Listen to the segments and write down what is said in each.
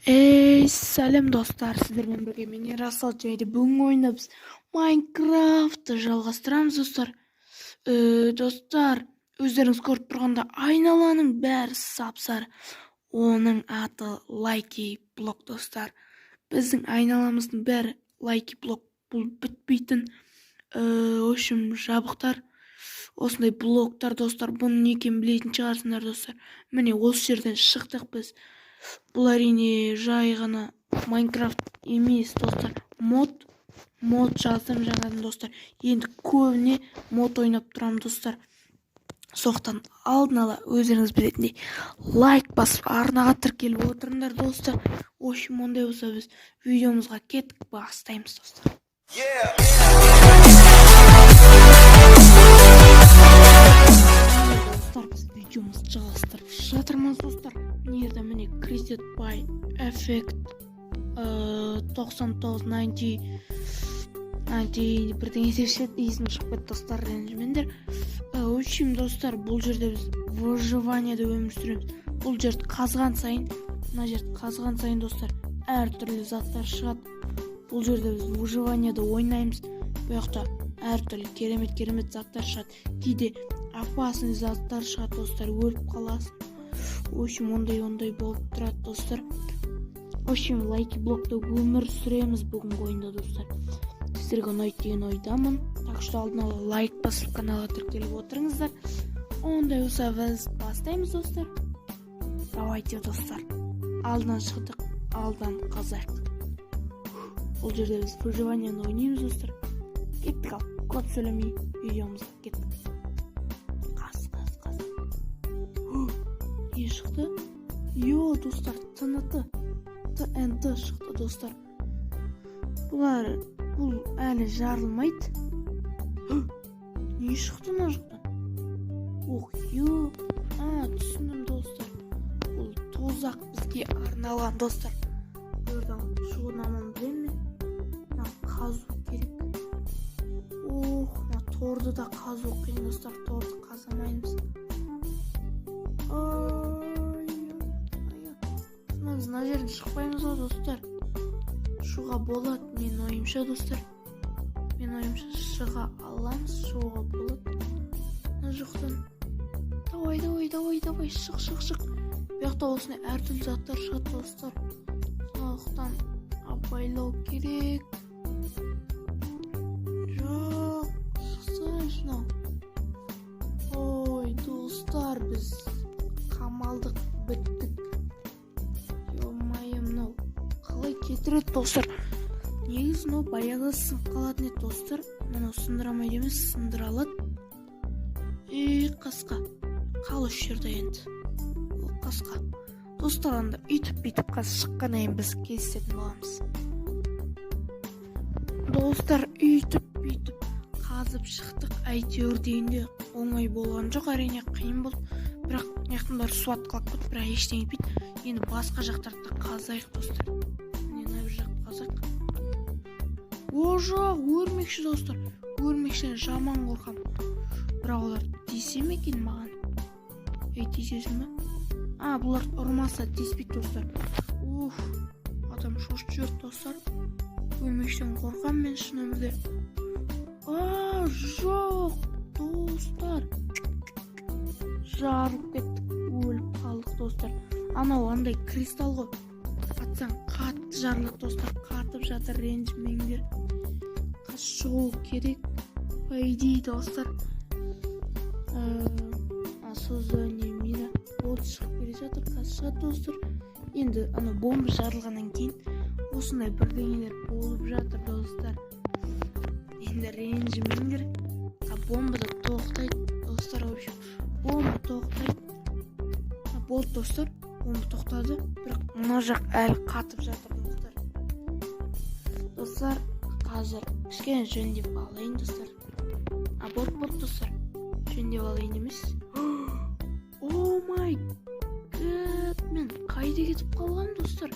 Сәлем достар, сіздермен бірге мен Ерасыл және бүгін ойында біз Майнкрафтты жалғастырамыз достар. Достар, өздеріңіз көріп тұрғанда айналаның бәрі сап-сары. Оның аты Лайки блок достар. Біздің айналамыздың бәрі Лайки блок, бұл бітпейтін общем жабықтар. Осындай блоктар достар, бұның не екенін білетін шығарсыңдар достар. Міне осы жерден шықтық біз. Бұл әрине жай ғана Майнкрафт емес достар, мод жаздым жаңадан достар. Енді көбіне мод ойнап тұрам достар. Соқтан алдын ала өздеріңіз білетіндей лайк басып арнаға тіркеліп отырыңдар достар. Общем, ондай болса біз видеомызға кеттік, бастаймыз достар. Достар, біз видеомызды жалғастырып жатырмыз достар. Мына міне Created by Effect 9990 бірдеңе деп есім шығып кетті достар, ренжімеңдер. Общем достар, бұл жерде біз выживаниеде өмір сүреміз. Бұл жерді қазған сайын, мына жерді қазған сайын достар, әртүрлі заттар шығады. Бұл жерде біз выживаниеде ойнаймыз. Бұл жақта әртүрлі керемет заттар шығады. Кейде опасный заттар шығады достар, өліп қаласың. В общем, ондай болып тұрады достар. В общем, лайки блокта өмір сүреміз бүгінгі ойында достар. Сіздерге ұнайды деген ойдамын. Так что алдын ала лайк басып каналға тіркеліп отырыңыздар. Ондай болса біз бастаймыз достар. Давайте достар. Алдынан шықтық, алдан қазайық. Бұл жерде біз выживаниені ойнаймыз достар. Кеттік ал, көп сөйлемей видеомызға кеттік. Не шықты? Йо, достар, ТНТ шықты достар. Бұл әлі жарылмайды. Не шықты мына жақтан? Ох, йо. Түсіндім достар. Бұл тозақ бізге арналған достар. Бұлардан шығуын аман білем мен. Қазу керек. Ох, торды да қазу қиын достар. Торды қазамаймыз. Біз мына жерден шықпаймыз ғой достар. Шығуға болады, мен ойымша достар. Мен ойымша шыға аламыз, шығуға болады. Мына жақтан. Давай, шық. Бұяқта осындай әртүрлі заттар шығады достар. Сондықтан абайлау керек. Жоқ, шықсайшы. Ой, достар, біз қамалдық, біттік. Йо-майым, қалай кетіреді достар. Негізі баяғы сынып қалатын еді достар. Мұны сындырамайды емес, сындыра алады. Қасқа. Қал үш жерде енді. Қасқа. Достар, анда үйтіп қазір шыққан айын біз кездесетін боламыз. Достар, үйтіп қазып шықтық. Әйтеуір дейінде оңай болған жоқ, әрине қиын болды. Бірақ яқтың бәрі суат қалып кетті, бірақ ештеңе етпейді. Енді басқа жақтарды қазайық достар. Мына бір жақты қазайық. О жоқ, өрмекші достар. Өрмекшіден жаман қорқам. Бірақ олар тисе ме екен маған? Тисесің бе? Бұлар ұрмаса тиспейді достар. Адам шошып жүрді достар. Өрмекшіден қорқам мен шын өмірде. Жоқ достар. Жарылып кеттік, өліп қалдық достар. Андай кристалл ғой. Атсаң қатты жарылық достар. Қатып жатыр, ренжімеңдер. Шығу керек. Идей достар. Создание мира. От шығып келе жатыр, шығады достар. Енді бомба жарылғаннан кейін осындай бірдеңелер болып жатыр достар. Енді ренжімеңдер. Бомба да тоқтайды достар. Бомба тоқтайды. Болды достар, бомба тоқтады. Бірақ мына жақ әлі қатып жатыр достар. Достар, қазір кішкене жөндеп алайын достар. Болды достар. Жөндеп алайын емес. О май гад, мен қайда кетіп қалған достар?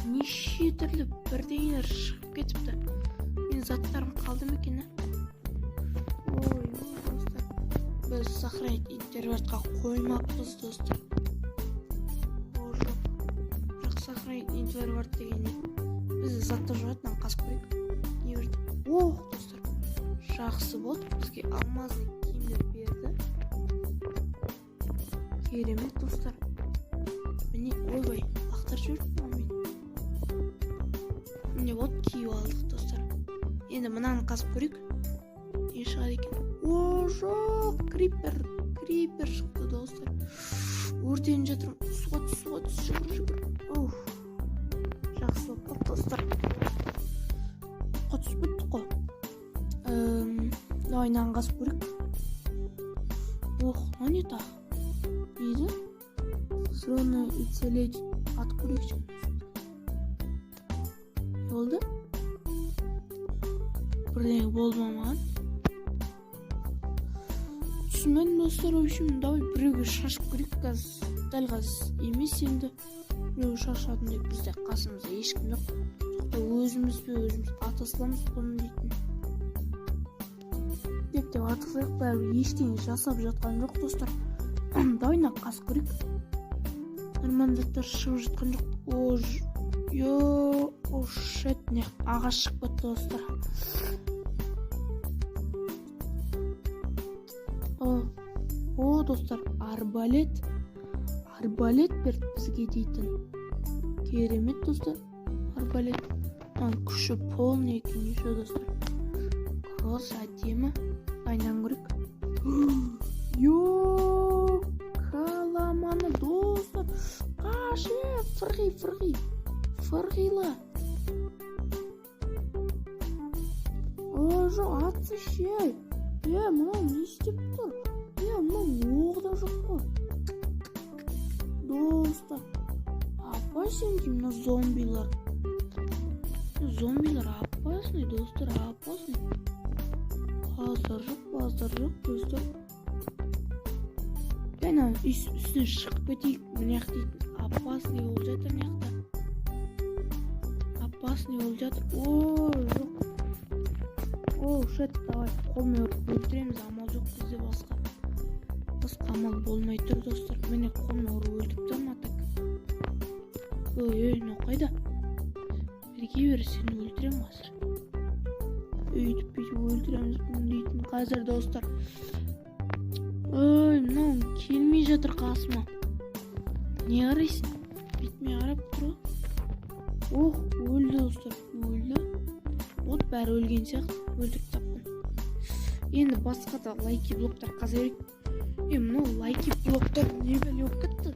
Неше түрлі бірдеңелер шығып кетіпті. Мен заттарым қалды ма екен? Ой, достар. Біз сохранить интернетқа қоймаппыз достар. О жоқ. Бірақ барды дегенде бізді заттар жоғатынан қазып көрейік. Не берді? Ох, достар, жақсы болды, бізге алмазный киімдер берді. Керемет, достар. Міне, ойбай, лақтар жіберді мен. Міне, вот киіп алдық, достар. Енді мынаны қазып көрейік. Не шығады екен? О, жоқ, крипер шықты, достар. Өртеніп жатырмын. Суға түс, жүгір. Жақсы болып, достар. Суға түсіп біттік қой. Давай нан қазып көрейік. Ох, мынау не тағы? Нейді? Сроны ицелеть от көрейікші. Болды? Бірдеңе болмаған. Түсінмедім, достар. В общем, давай біреуге шашып көрейік. Дәл қазір емес енді. Біреуге шашатын деп бізде қасымызда ешкім жоқ. Жоқта өзіміз атасыламыз бұны дейтін. Деп атасылайық, бәрі ештеңе жасап жатқан жоқ, достар. Давай на қасып көрейік. Нормандаттар шығып жатқан жоқ. Шетіне ағаш шығып кетті, достар. Достар, арбалет берді бізге дейтін. Керемет, достар, арбалет. Күші полный екен, еще, достар. Кросс әдемі. Айнан көрейік. Каламаны, достар. Қашы, фырғила. Жоқ, атсы шей. Мынау не істеп тұр? Мынау оқ да жоқ қой. Достар, опасен дейм, мына зомбилар. Зомбилар опасный, достар, опасный. Базар жоқ, достар. Үстіне шығып кетейік, мынаяқ дейтін. Опасный ол жатыр, мынаяқта. Опасный ол жатыр. Жоқ. Шет, давай, қолмен ұрып өлтіреміз, амал жоқ бізде басқа амал болмай тұр, достар. Міне қолмен ұрып өлтіріп матак. Мынау қайда? Бірге бері сені өлтірем қазір. Өйтіп өлтіреміз бұны дейтін қазір, достар. Мынау келмей жатыр қасыма. Не қарайсың? Бетіме қарап тұр. Өлді, достар, өлді. Вот бәрі өлген сияқты, өлтіріп таппын. Енді басқа да лайки блоктар қаза берейік. Мынау лайки блоктар не бәле болып кетті?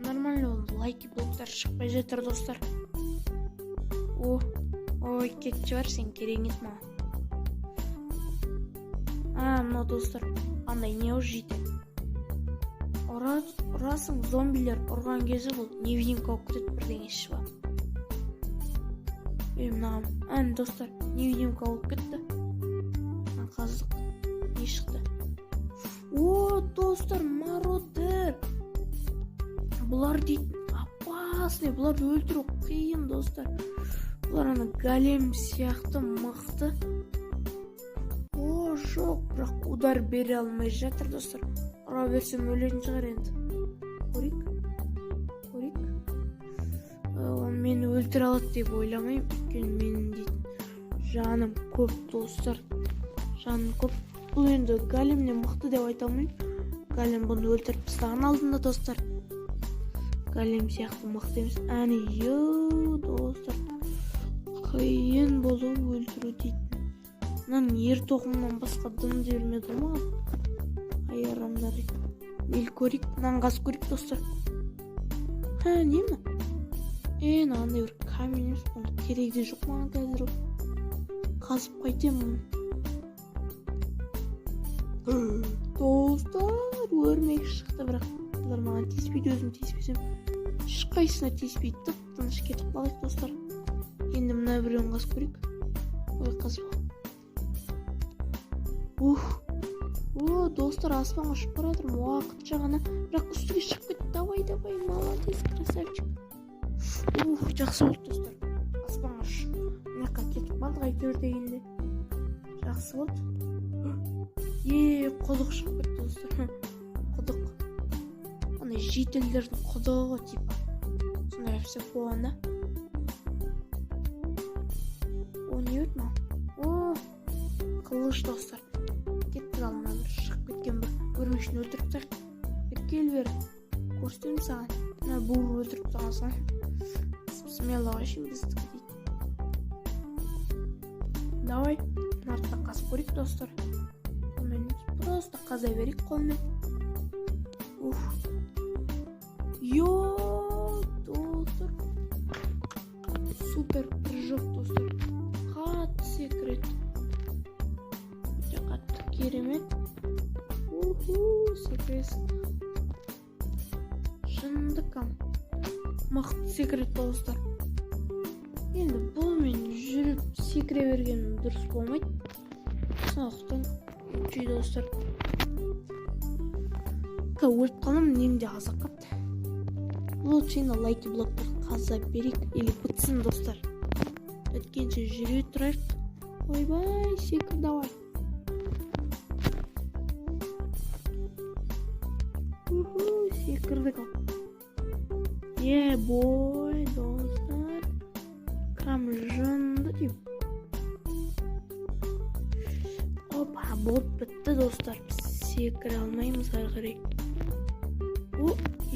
Нормально ол лайки блоктар шықпай жатыр, достар. Кетші бар, сен керең ет маған. Мынау, достар, андай не уже жейді. Ұрасың, зомбилер ұрған кезі бұл невидимка болып кетеді, бірдеңе шыва. Мынаған, достар, невидимка болып кетті. Қаздық, не шықты? Достар, мародер. Бұлар дейтін опасный, бұлар өлтіру қиын, достар. Бұлар голем сияқты мықты. Жоқ, бірақ удар бере алмай жатыр, достар. Ұра берсем өлетін шығар енді. Көрейік. Мені өлтіре алады деп ойламайым. Өйткені менің дейтін жаным көп, достар. Жаным көп. Бұл енді големнен мықты деп айтамын. Голем бұны өлтіріп тастаған алдында, достар. Голем сияқты мықты емес. Достар. Қиын болу өлтіру дейтін. Мынан ер тоқымнан басқа дым бермеді маған. Арамдар. Мел көрейік, мынан қаз көрейік, достар. Не мына? Андай бір камень емес, оны керегі жоқ маған қазір. Қазып қайтем мұны. Достар, өрмек шықты, бірақ бұлар маған теспейді, өзім теспесем. Ешқайсына теспейді, тыныш кетіп қалайық, достар. Енді мына біреуін қаз көрейік. Қазып. Достар, аспанға ұшып бара жатырмын, уақытша ғана, бірақ үстіге шығып кетті. Давай, молодец, красавчик. Жақсы болды, достар. Аспанға ұшып, мынаққа кетіп қалдық әйтеуір дегенде. Жақсы болды. Құдық шығып кетті, достар. Құдық. Андай жителдердің құдығы, типа. Сондай әпсеп болғанда. О, не өт ма? О, қылыш достар. Кеттік алына бір шығып кеткен бір өрмекшіні өлтіріп тастайық. Кел бері. Көрсетемін саған. Мына буыр өлтіріп тастаған. Смело вообще біздікі дейді. Давай, артта қазып көрейік достар. Мен просто қаза берейік қолмен. Йо, достар. Супер прыжок достар. Қатты секрет. Өте қатты керемет. Секрет. Шындықам. Мықты секрет достар. Енді бұл мен жүріп секіре бергенім дұрыс болмайды. Сондықтан өтші достар. Өліп қалым немде азық қапты. Лучше лайки блоктар қаза берейік или бітсін достар. Өткенше жүре тұрайық. Ойбай, секір давай. Секірдік ал. Бой достар. Крам жынды дейм. Опа, болып бітті достар. Секіре алмаймыз қарай.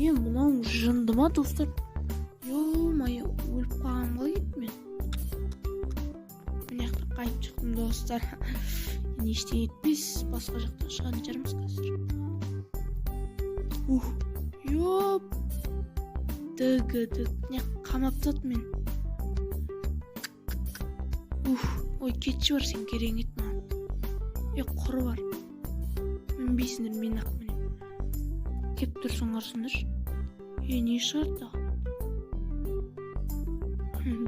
Мынау жынды ма достар? Ё-мое, өліп қалғам қалай еді мен? Мына жақта қайтып шықтым достар. Енді ештеңе етпес, басқа жақтан шығатын шығармыз қазір. Ёп. Не қамап тастады мен. Ой, кетші бар сен керең ет маған. Құры бар. Мінбейсіңдер мен ақ мінем. Кеп тұрсын қарсыңдаршы. Не шығарды?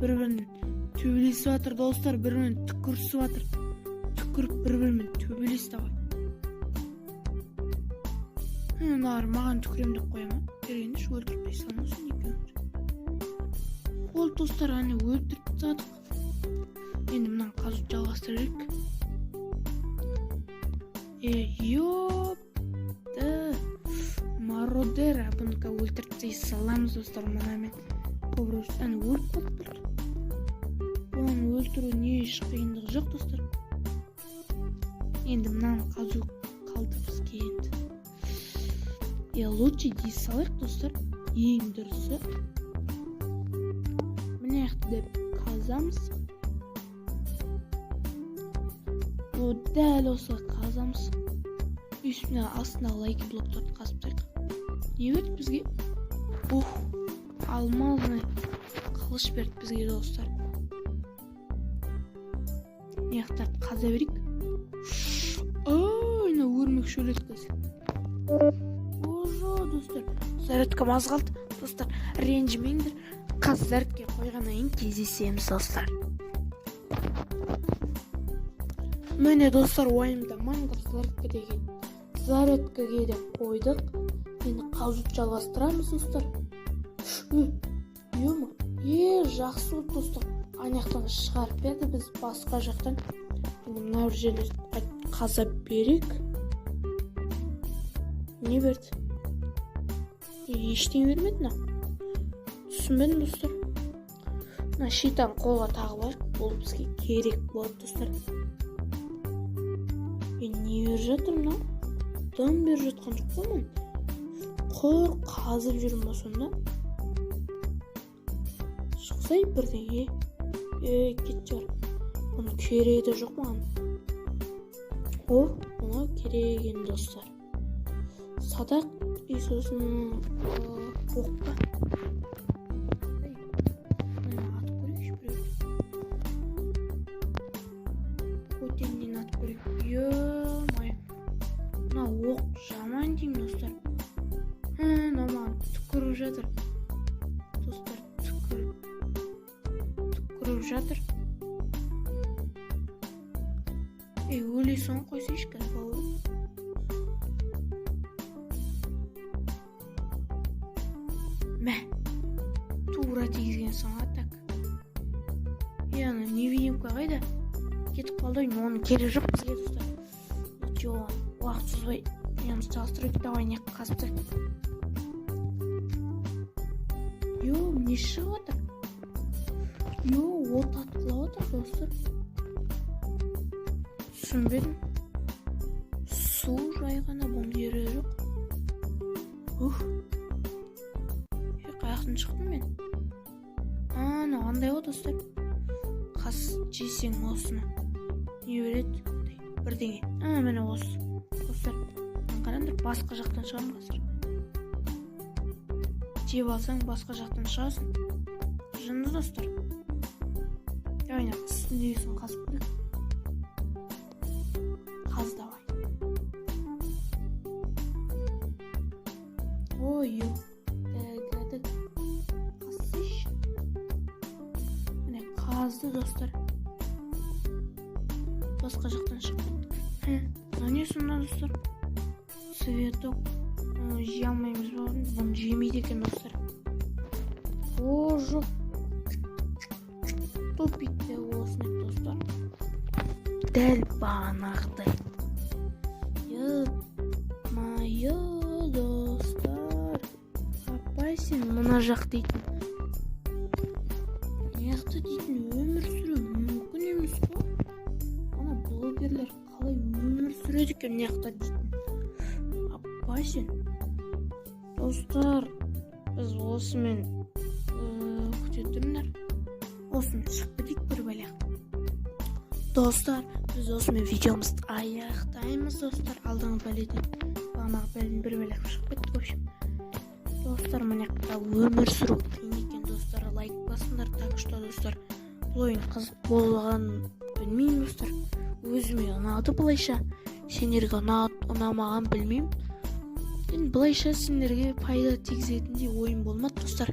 Бір-бірінен төбелесіп жатыр достар, бір-бірінен түкірісіп жатыр. Түкіріп бір-бірімен төбелес давай. Нар маған түкірем деп қояма. Керегенде өлтіртпей салмасын екеуміз. Ол достар әне өлтіріп тастадық. Енді мынан қазу жалғастырайық. Ёпты. Мародера бұнқа өлтіртпей саламыз достар мұнамен. Көбірі әне өліп қалып тұрды. Бұны өлтіру не еш қиындығы жоқ достар. Енді мынан қазу қалды бізге енді. Лучше дей салайық достар. Ең дұрысы. Міне ақты деп қазамыз. Дәл осы қазамыз. Үстіне астына лайки блоктарды қазып тайық. Не өтіп бізге? Алмазный қылыш берді бізге достар. Не ақтарды қаза берейік. Ойна өрмек шөлет қазір. Достар, зарядкам аз қалды. Достар, ренжімеңдер. Қазір зарядке қойғаннан кездесеміз достар. Міне достар, ойымда Майнкрафт зарядкаге де қойдық. Енді қазып жалғастырамыз достар. Жақсы болды достар. Аяқтан шығарып берді біз басқа жақтан. Енді мына бір жерлерді қаза берейік. Не берді? Ештен бермеді на. Түсінбедім достар. Мына шитан қолға тағып алайық. Бұл бізге керек болады достар. Не бер жатыр мына? Дым бер жатқан жоқ қой мен. Құр қазып жүрмін ба сонда? Шықсай бірдеңе. Кетші бар. Бұны керегі де жоқ маған. Бұны кереген достар. Садақ сосын оқпа. Атып көрейікші біреуді. Көтеннен атып көрейік. Ё-май. Мына оқ жаман деймін достар. Маған түкіріп жатыр. Достар, түкіріп жатыр. Өлесің қойсайшы қазір бауырым. Мә, тура тигізген саңа так. Яна невидимка қайда? Кетіп қалды, оны керек жоқ бізге достар. Ничего, уақыт созбай немізді жалғастырайық. Давай не қазып тұрайық. Не шығып отыр? от атқылап отыр достар. Түсінбедім. Су жайғана бұл жері жоқ. Қаяқтан шықтым мен. Ана қандай ғой достар. Қас жесең осыны. Не береді? Бірдеңе. Міне осы. Достар, қараңдар, басқа жақтан шығамын қазір. Жеп алсаң басқа жақтан шығасың. Жынды достар. Давай, үстіндегісін қазып көрейік. Қаз давай. Ой, қазсыш. Міне қазды достар. Басқа жақтан шықты. Не сонда достар? Цветок. Жей алмаймыз ба? Бұны жемейді екен достар. О, жоқ. Топикте осыны достар. Дәл бағанағыдай. Майы достар. Апай сен мына жақ дейтін. Яқты дейтін өмір сүру мүмкін емес қой. Ана блогерлер қалай өмір сүреді екен яқта дейтін. Апай сен. Достар, біз осымен күтетімдер. Осымен шықты дейік бір бәлек. Достар, біз осымен видеомызды аяқтаймыз достар. Алдыңғы бәледен бағанағы бәледен бір бәлек шығып кетті көшім. Достар, мынақта өмір сүру қиын екен достар. Лайк басыңдар, так что достар. Бұл ойын қызық болғанын білмеймін достар. Өзіме ұнады бұлайша. Сендерге ұнамаған білмеймін. Бұлайша сендерге пайда тигізетіндей ойын болмады достар.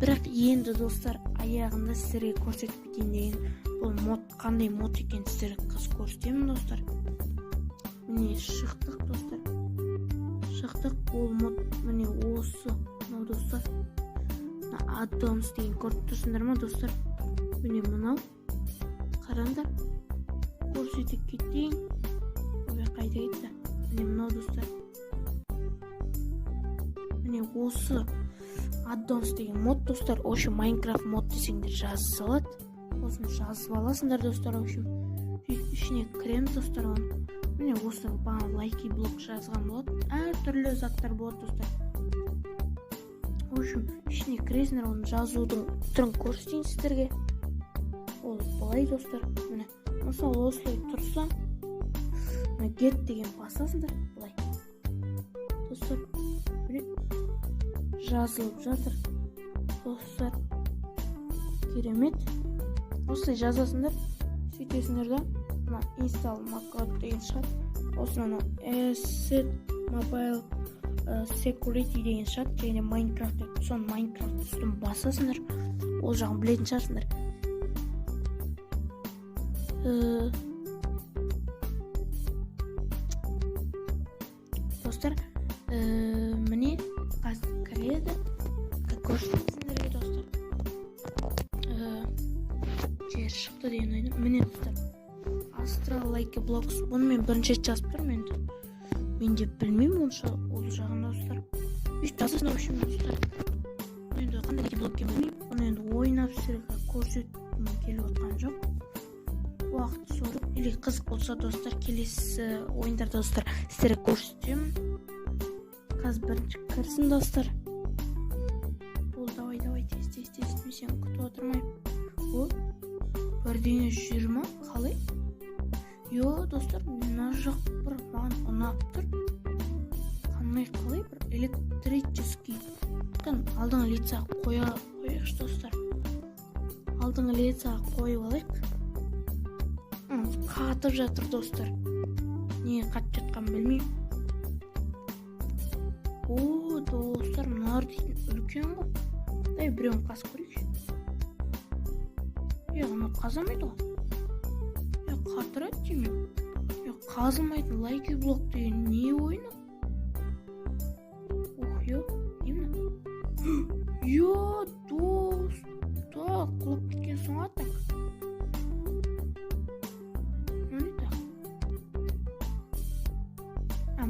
Бірақ енді достар, аяғында сіздерге көрсетіп кетейін деген бұл мод қандай мод екен сіздерге көрсетемін достар. Міне шықтық достар. Шықтық, ол мод міне осы. Мынау достар. Add-ons деген көріп тұрсыңдар ма достар? Міне мынау. Қараңдар. Көрсетіп кетейін. Ой, қайда кетті? Міне мынау достар. Міне осы Add-ons деген мод достар. Ошы Minecraft мод десеңдер жазып салады. Осыны жазып аласыңдар достар. Ішіне кіреміз достар. Міне осы баға лайки блок жазған болады. Әр түрлі заттар болады достар. Ішіне кіресіңдер, оны жазудың түрін көрсетейін сіздерге. Ол былай достар. Міне мысалы осылай тұрса, get деген басасыңдар. Былай достар. Жазылып жатыр достар. Керемет. Осылай жазасыңдар. Сөйтесіңдер да install macro деген шығады. Осыны asset mobile security деген шығады. Және Minecraft соны Minecraft үстін басасыңдар. Ол жағын білетін шығарсыңдар. Достар, міне кіреді. Көрсетесіңдерге достар. Жер шықты деген ойдым. Міне достар. Astral Like Blocks. Бұны мен бірінші жазып тұрмын енді. Мен де білмеймін ол жағын достар. Үш жазасын өшім достар. Енді қандай Like Block білмеймін. Оны енді ойнап сіздерге көрсеткім келіп отқан жоқ. Уақыт сорып, или қызық болса достар, келесі ойындарда достар сіздерге көрсетемін. Қазір бірінші кірсін достар. Ол давай тез мен күтіп отырмайым. О, бірдеңе жүр ма? Қалай? Йо, достар, мына жақ бір маған ұнап тұр. Қандай қалай бір электрический. Алдыңғы лицаға қояқшы достар. Алдыңғы лицаға қойып алайық. Қатып жатыр достар. Не қатып жатқан білмеймін. О, достар, мынар дейтін үлкен ғой. Дай біреуін қасып көрейікші. Оны қазамайды ғой. Қатырады деймін. Қазылмайтын лайки блок деген не ойны? Емін? Достар, құлып кеткен соң атақ.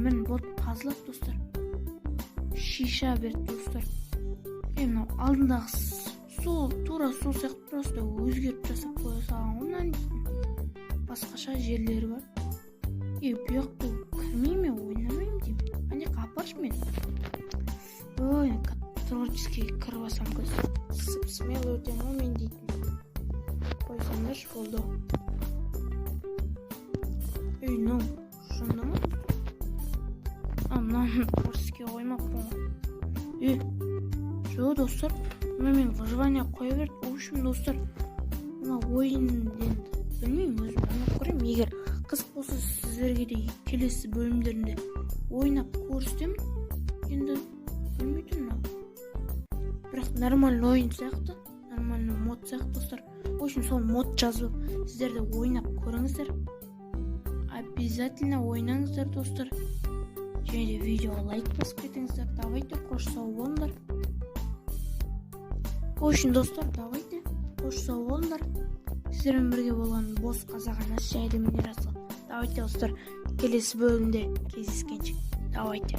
Мін бот қазылап достар. Шиша берді достар. Мынау алдындағы сол тура сол сияқты просто өзгертіп жасап қоя салған ғой мынаны. Басқаша жерлері бар. Бұяққа кірмейме, ойнамайым деймін. Ане қапаршы мен. Ой, творческий кіріп алсам смелый өтем ғой мен дейтін. Қойсаңдаршы болды. Ну, шында ма? Мынаны творческий қоймаппын ғой. Жоқ, достар, мен выживание қоя берді. В общем, достар, мына ойын білмеймін, өзім ойнап көрейін. Егер қызық болса, сіздерге де келесі бөлімдерінде ойнап көрсетемін. Енді білмейтін бірақ нормальный ойын сияқты, нормальный мод сияқты, достар. В общем, сол мод жазып сіздер де ойнап көріңіздер. Обязательно ойнаңыздар, достар. Және де видеоға лайк басып кетіңіздер. Давайте, қош сау болыңдар. В общем, достар, давайте, қош сау болыңдар. Сіздермен бірге болған бос қазақ анасы жайды мен Расыл. Давайте, достар, келесі бөлімде кездескенше. Давайте.